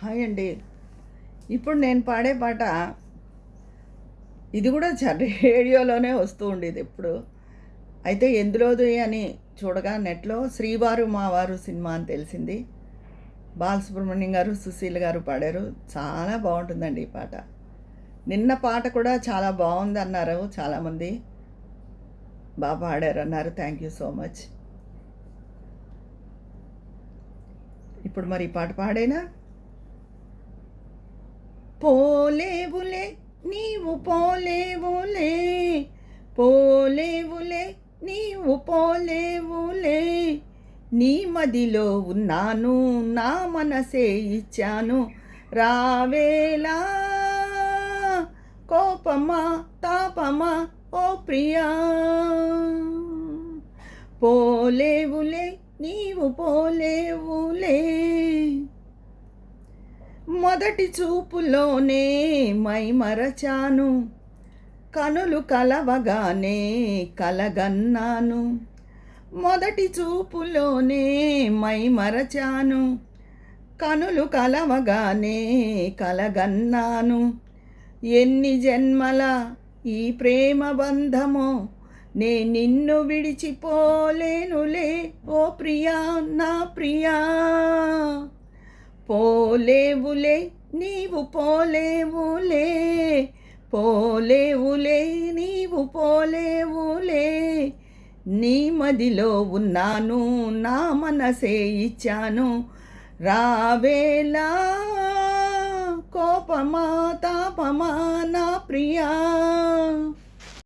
Hi అండి. ఇప్పుడు నేను పాడే పాట ఇది కూడా రేడియోలోనే వస్తూ ఉండేది ఎప్పుడు. అయితే ఎందులోది అని చూడగా నెట్‌లో 'శ్రీవారు మావారు' సినిమా అని తెలిసింది. బాలసుబ్రహ్మణ్యం గారు, సుశీల్ గారు పాడారు. చాలా బావుంటుందండి ఈ పాట. నిన్న పాట కూడా చాలా బావుందన్నారు చాలామంది. పాడారన్నారు. Thank you so much. ఇప్పుడు మరి ఈ పాట పాడేనా? పోలేవులే నీవు పోలేవులే, పోలేవులే నీవు పోలేవులే, నీ మదిలో ఉన్నాను నా మనసే ఇచ్చాను, రావేలా కోపమా తాపమా ఓ ప్రియా, పోలేవులే నీవు పోలేవులే. మొదటి చూపులోనే మైమరచాను, కనులు కలవగానే కలగన్నాను. మొదటి చూపులోనే మైమరచాను, కనులు కలవగానే కలగన్నాను. ఎన్ని జన్మల ఈ ప్రేమ బంధమో, నే నిన్ను విడిచిపోలేనులే ఓ ప్రియా నా ప్రియా, పోలేవులే నీవు పోలేవులే, పోలేవులే నీవు పోలేవులే, నీ మదిలో ఉన్నాను నా మనసే ఇచ్చాను, రావేలా కోపమా తాపమా నా ప్రియా.